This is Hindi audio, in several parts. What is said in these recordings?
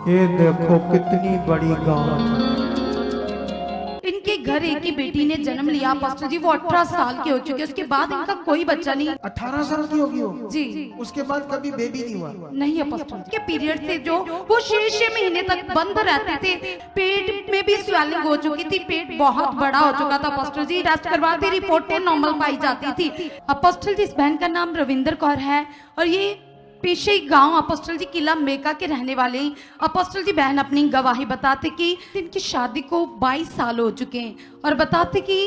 ये देखो कितनी बड़ी गांठ। इनके घर एक ही बेटी ने जन्म लिया पास्टर जी। वो 18 साल के हो चुके, उसके बाद इनका कोई बच्चा नहीं। 18 साल की होगी वो जी उसके बाद कभी बेबी नहीं हुआ। नहीं है पास्टर जी। के पीरियड से जो वो 6 महीने तक बंद रहते थे। पेट में भी स्वेलिंग हो चुकी थी, पेट बहुत बड़ा हो चुका था पास्टर जी। टेस्ट करवाते रिपोर्टें नॉर्मल पाई जाती थी। अपोस्टल जी, इस बहन का नाम रविंदर कौर है और ये पेशे गांव अपोस्टल जी किला मेका के रहने वाले हैं। अपोस्टल जी बहन अपनी गवाही बताते कि इनकी शादी को 22 साल हो चुके हैं और बताते कि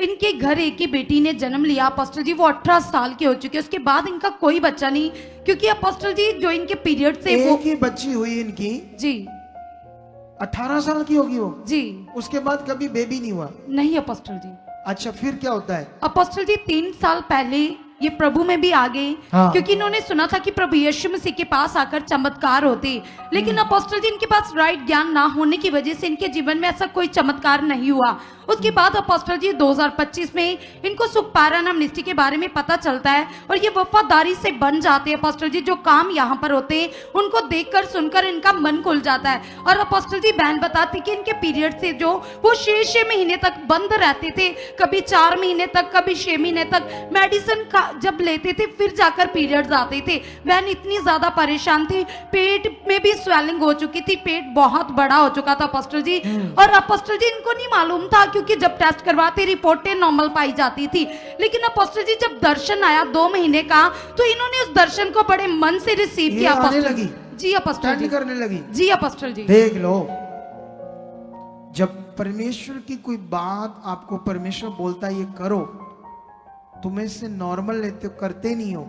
इनके घर एक ही बेटी ने जन्म लिया अपोस्टल जी। वो 18 साल के हो चुके, उसके बाद इनका कोई बच्चा नहीं, क्योंकि अपोस्टल जी जो इनके पीरियड से एक ही बच्ची हुई इनकी। जी 18 साल की होगी वो। जी उसके बाद कभी बेबी नहीं हुआ। नहीं अपोस्टल जी। अच्छा फिर क्या होता है? अपोस्टल जी 3 साल पहले ये प्रभु में भी आ गए। हाँ। क्योंकि इन्होंने सुना था कि प्रभु यीशु मसीह के पास आकर चमत्कार होते, लेकिन अपोस्टल जी इनके पास राइट ज्ञान ना होने की वजह से इनके जीवन में ऐसा कोई चमत्कार नहीं हुआ। उसके बाद अपोस्टल जी 2025 में इनको सुखपारा नाम मिनिस्ट्री के बारे में पता चलता है और ये वफादारी से बन जाते हैं अपोस्टल जी। जो काम यहाँ पर होते हैं उनको देखकर सुनकर इनका मन खुल जाता है। और अपोस्टल जी बहन बताती कि इनके पीरियड से जो वो 6 महीने तक बंद रहते थे, कभी 4 महीने तक, कभी 6 महीने तक मेडिसिन का जब लेते थे फिर जाकर पीरियड्स आते थे। बहन इतनी ज्यादा परेशान थी, पेट में भी स्वेलिंग हो चुकी थी, पेट बहुत बड़ा हो चुका था अपोस्टल जी। और अपोस्टल जी इनको नहीं मालूम था, क्योंकि जब टेस्ट करवाते रिपोर्टें नॉर्मल पाई जाती थी। लेकिन अपोस्टल जी जब दर्शन आया 2 महीने का, तो इन्होंने उस दर्शन को बड़े मन से रिसीव किया अपोस्टल जी। जी अपोस्टल जी करने लगी। जी अपोस्टल जी। देख लो, जब परमेश्वर की कोई बात आपको परमेश्वर बोलता है ये करो, तुम्हें से नॉर्मल लेते हो, करते नहीं हो,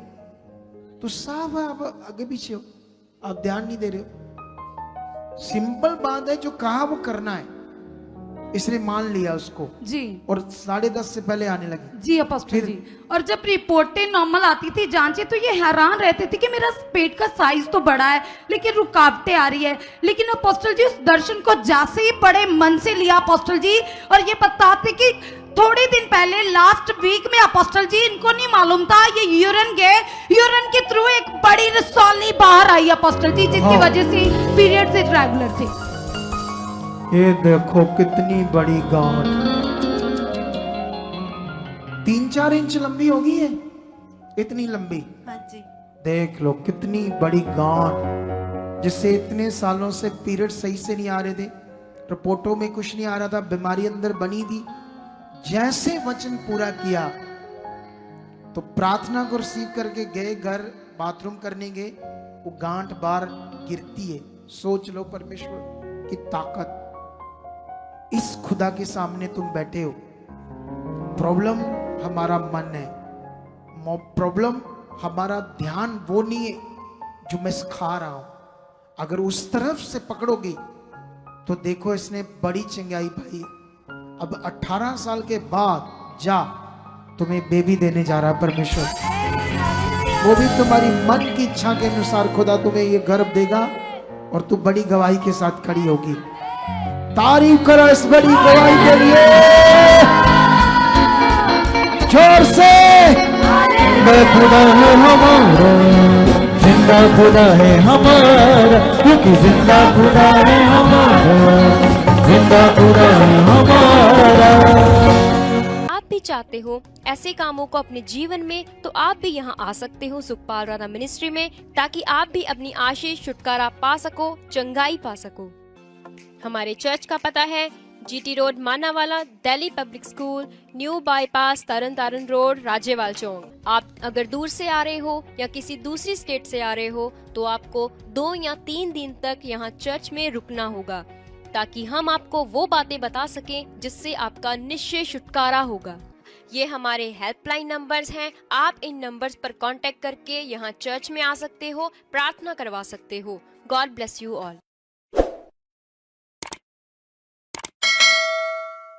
तो साफ है आप आगे पीछे हो, आप ध्यान नहीं दे रहे हो। सिंपल बात है, जो कहा वो करना है। इसने मान लिया उसको जी और 10:30 से पहले आने लगी। जी अपोस्टल जी। और जब रिपोर्टें नॉर्मल आती थी जांचें, तो ये हैरान रहते थे कि मेरा पेट का साइज तो बड़ा है लेकिन रुकावटें आ रही है। लेकिन अपोस्टल जी उस दर्शन को जैसे ही बड़े मन से लिया अपोस्टल जी, और ये बताते कि थोड़े दिन पहले लास्ट वीक में अपोस्टल जी इनको नहीं मालूम था, ये यूरिन गए, यूरिन के थ्रू एक बड़ी रसौली बाहर आई अपोस्टल जी, जिसकी वजह से पीरियड्स इरेगुलर थे। ये देखो कितनी बड़ी गांठ, 3-4 इंच लंबी होगी है, इतनी लंबी। हाँ जी। देख लो कितनी बड़ी गांठ, जिससे इतने सालों से पीरियड सही से नहीं आ रहे थे, रिपोर्टों में कुछ नहीं आ रहा था, बीमारी अंदर बनी थी। जैसे वचन पूरा किया तो प्रार्थना को रिसीव करके गए घर, बाथरूम करने गए, वो गांठ बाहर गिरती है। सोच लो परमेश्वर की ताकत। इस खुदा के सामने तुम बैठे हो। प्रॉब्लम हमारा मन है, प्रॉब्लम हमारा ध्यान वो नहीं है जो मैं सिखा रहा हूं। अगर उस तरफ से पकड़ोगे तो देखो इसने बड़ी चंगाई पाई। अब 18 साल के बाद जा, तुम्हें बेबी देने जा रहा है परमेश्वर, वो भी तुम्हारी मन की इच्छा के अनुसार। खुदा तुम्हें ये गर्भ देगा और तू बड़ी गवाही के साथ खड़ी होगी। तारीफ करो इस बड़ी गवाही के लिए जोर से। जिंदा खुदा है हमारा, जिंदा खुदा है हमारा, क्योंकि जिंदा खुदा है हमारा, जिंदा खुदा है हमारा। आप भी चाहते हो ऐसे कामों को अपने जीवन में, तो आप भी यहाँ आ सकते हो सुखपाल राणा मिनिस्ट्री में, ताकि आप भी अपनी आशीष छुटकारा पा सको, चंगाई पा सको। हमारे चर्च का पता है GT road Manawala, Delhi public school, new bypass, Tarn Taran road, Rajewal chowk. आप अगर दूर से आ रहे हो या किसी दूसरी स्टेट से आ रहे हो, तो आपको 2 या 3 दिन तक यहाँ चर्च में रुकना होगा, ताकि हम आपको वो बातें बता सकें जिससे आपका निश्चय छुटकारा होगा। ये हमारे हेल्पलाइन नंबर्स हैं। आप इन नंबर्स पर कांटेक्ट करके यहाँ चर्च में आ सकते हो, प्रार्थना करवा सकते हो। God bless you all.